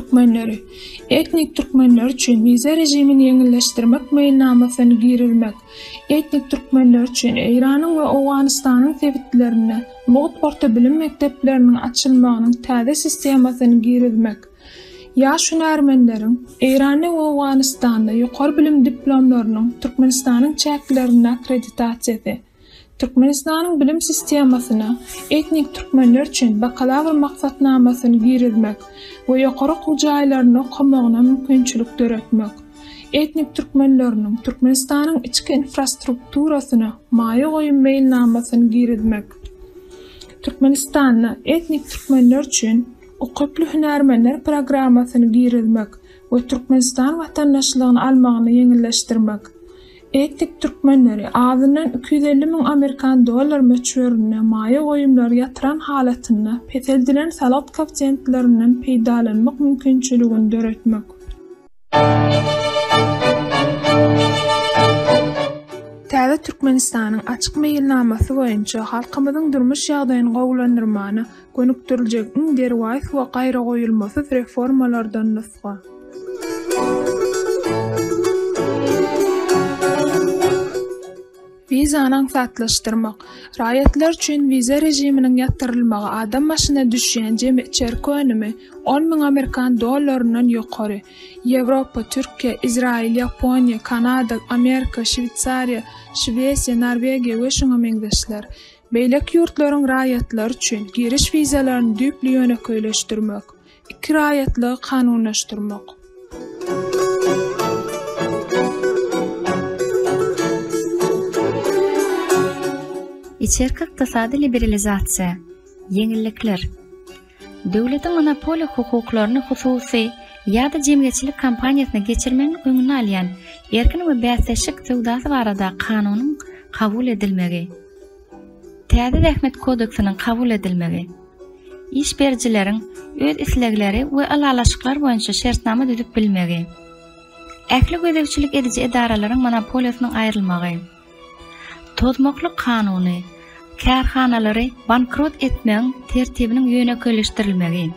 Türkmenler üçin viza rejimini ýeňilleşdirmek meýilnamasyny girilmek. Etnik Türkmenler üçin Iranyň we Owganystanyň sebitlerine Moğut orta bilim mekdepleriniň açylmagynyň täze sistemasyny girilmek. Ýaş hünärmendleriň Irany we Owganystanda ýokary bilim diplomlarynyň Türkmenistanyň çäklerine akkreditasiýasy. Türkmenistanyň bilim sistemasyna etnik türkmenler üçin bakalavr maksatnamasyny girilmek we ýokary gujaýlaryny okamagyna mümkinçilik döretmek. Etnik türkmenleriň Türkmenistanyň içki infrastrukturasyna maýa goýun meýilnamasyny girilmek. Türkmenistanda etnik türkmenler üçin okuply hünärmenler programmasyny girilmek we Türkmenistan watandaşlygyny almagyny ýeňilleşdirmek. Etnik türkmenleri azynyň 250 000 Amerikan dollar möçberine maýa goýumlar ýatyran halatyna peteldilen salat koeffisientlerinden peýdalanmak mümkinçiligini döretmek. Täze Türkmenistanyň açyk meýilnamasy boýunça halkymyzyň durmuş ýagdaýyny gowlandyrmany gönükdiriljek iň derwäs we gaýra goýulmasy reformalardan nysga. Vizany aňsatlaşdyrmak. Raýatlar üçin viza rejiminiň ýatyrylmagy adam başyna düşýän jemi içerki önümi 10 000 Amerikan dollarynyň ýokary. Ýewropa, Türkiýe, Izrail, Ýaponiýa, Kanada, Amerika, Şwitsariýa, Şwesiýa, Norwegiýa we şoňa meňzeşler. Beýlek ýurtlaryň raýatlar üçin giriş vizalaryny düýpli ýöneköýleşdirmek, iki raýatlygy kanunlaşdyrmak. İçerki iqtisadi liberalizasiýa, ýeňillikler. Döwletiň monopoliýa hukuklaryny hususy ýa-da jemgyýetçilik kampaniýasyna geçirmeniň öňüni alýan erkin we bäsleşik sowdasy barada kanunyň kabul edilmegi. Täze rehmet kodeksiniň kabul edilmegi. İş berjileriň öz islegleri we alalaşyklar boýunça şertnama düzüp bilmegi. Ähli gödäwçilik edici edaralaryň monopoliýasynyň aýrylmagy. Tozmokly kanuny kärhanalary bankrot etmeň tertibiniň ýöneköýleşdirilmegi.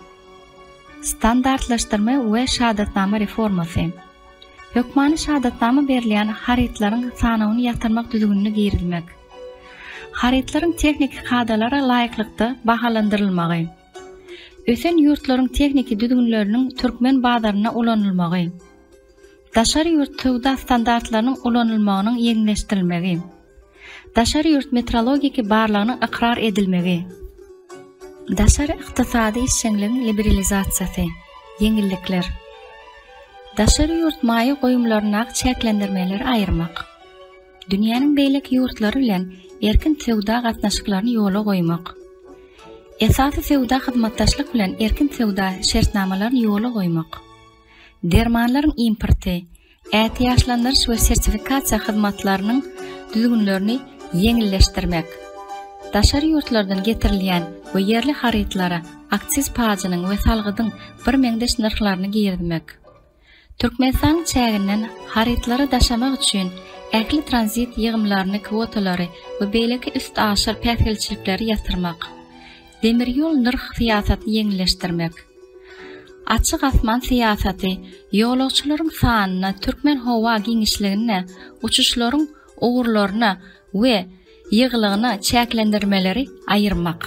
Standartlaşdyrma we şahadatnama reformasy. Hökmany şahadatnama berilýän haritlaryň sanawyny ýatyrmak düzgünlüğüne girilmek. Haritlaryň teknik kadalary laýyklykda bahalandyrylmagy. Ösen ýurtlaryň tekniki düzgünleriniň türkmen bazaryna ulanylmagy. Daşary ýurt sowda standartlarynyň ulanylmagynyň ýeňleşdirilmegi. Daşary ýurt metrologiki barlygyny iqrar edilmegi. Daşary ykdysady işçiligiň liberalizasiýasy, yeňillikler. Daşary ýurt maýy goýumlaryna çäklendirmeler aýyrmak. Dünýäniň beýleki ýurtlary bilen erkin sewda gatnaşyklaryny ýola goýmak. Esasy sewda hyzmatdaşlyk bilen erkin sewda şertnamalaryny ýola goýmak. Dermanlaryň importy, ätiýaşlandyrys we sertifikasiýa hyzmatlarynyň düzgünlerini yeňilleşdirmek. Daşary ýurtlardan getirilýän we yerli haritlara aksis pajynyň we salgydyň bir meňdeş narhlaryny giýirmek. Türkmenistan çäginden haritlara daşamak üçin ähli transit ýygymlaryny kwotalary we beýleki üst aşyr päsgelçilikleri ýatyrmak. Demir ýol nırh siýasatyny yeňilleşdirmek. Açyk asman siýasaty ýolagçylaryň sanyna, türkmen howa giňişligine, uçuşlaryň ugurlaryna we ýyglygyna çäklendirmeleri aýyrmak.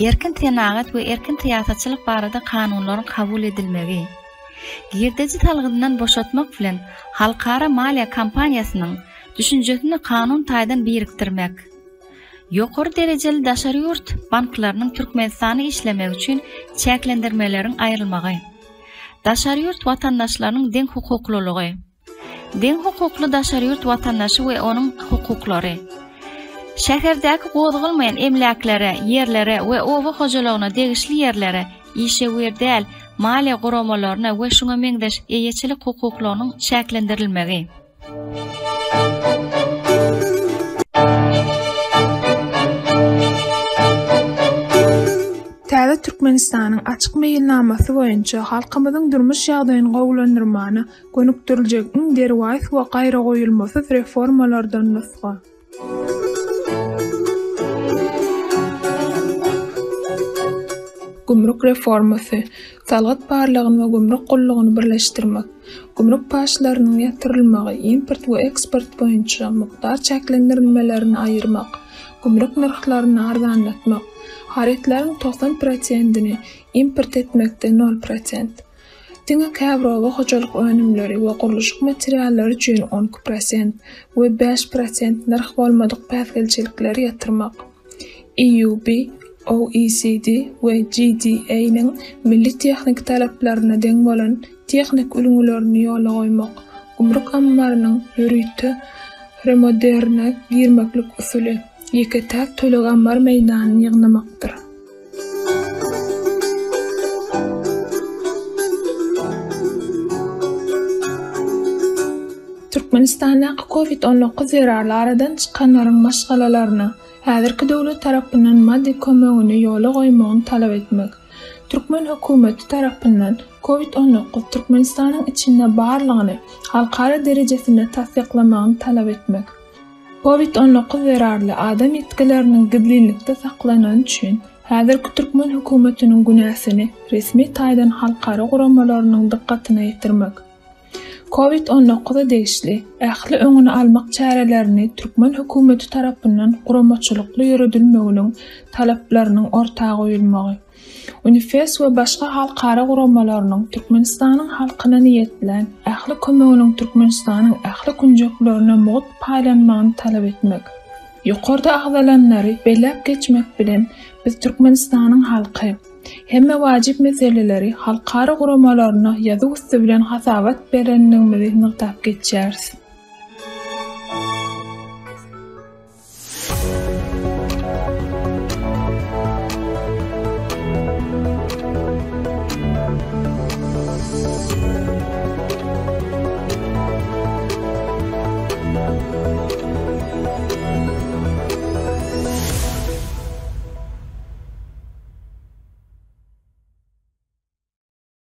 Erkin tenagat we erkin siýasatçylyk barada kanunlaryň kabul edilmegi. Girdeji talgydan boşatmak bilen halkara maliýa kampaniýasynyň düşünjesini kanun taýdan biriktirmek. Ýokary derejeli daşary ýurt banklarynyň Türkmenistany işlemek üçin çäklendirmeleriň aýrylmagy. Daşary ýurt watandaşlarynyň deň hukuklylygy. Deň hukukly daşary ýurt watandaşy we onuň hukuklary. Şäherdäki gozgulmaýan emläklere, ýerlere we owa hojalagyna degişli ýerlere, işe werdäl maliýa goramalarına we şuňa meňdeş eýeçilik hukuklarynyň çäklendirilmegi. Täze Türkmenistanyň açyk meýilnamasy boýunça halkymyzyň durmuş ýagdaýyny gowlandyrmany gönükdiriljek iň derwäs we gaýra goýulmasy reformalardan nusga. Gümrük reformasy, salgat barlygyny we gümrük gullygyny birleşdirmek, gümrük paşlarynyň ýatyrylmagy, import we eksport boýunça mukdar çäklendirmelerini aýyrmak, gümrük narhlaryny arzanlatmak, haritlaryň 90%-ni import etmekde 0%. Diňe käbrowy hojalyk önümleri we guruluşyk materiallary üçin 10% we 5% narh bolmadyk päsgelçilikleri ýatyrmak. EUB, OECD we GDA-nyň milli tehnik talaplaryna deň bolan tehnik ulgulerini ýola goýmak, gümrük ammarynyň ýürüýti remoderne girmeklik usuly, ýeketäk töleg ammar meýdanyny ýygnamakdyr. Türkmenistan'da COVID-19 zerarlarından çıkanların maşgalalarını häzirki döwlet tarapyndan maddi kömegini ýola goýmagyny talap etmek. Türkmen hökümeti tarapyndan COVID-19 Türkmenistanyň içinde barlygyny halkara derejesinde tasdiklamagyny talap etmek. COVID-19 zerarly adam etkilerinin gizlilikde saklanan üçin häzirki Türkmen hökümetiniň günäsini resmi taýdan halkara guramalarynyň dikkatyna ýetirmek. COVID-19'a degişli ähli öňüni almak çärelerini Türkmen hökümeti tarapyndan guramaçylykly ýürüdilmeginiň talaplarynyň ortaga goýulmagy. UNIFES we başga halkara guramalarynyň Türkmenistanyň halkyna niýetlen ähli kömeginiň Türkmenistanyň ähli günjeklerini mowt paýlanmagyny talap etmek. Ýokarda agzalanlary belläp geçmek bilen biz Türkmenistanyň halky hemme wajib meseleleri halkara guramalaryna ýazy ussy bilen hasabat berenligimizi nykdap geçýäris.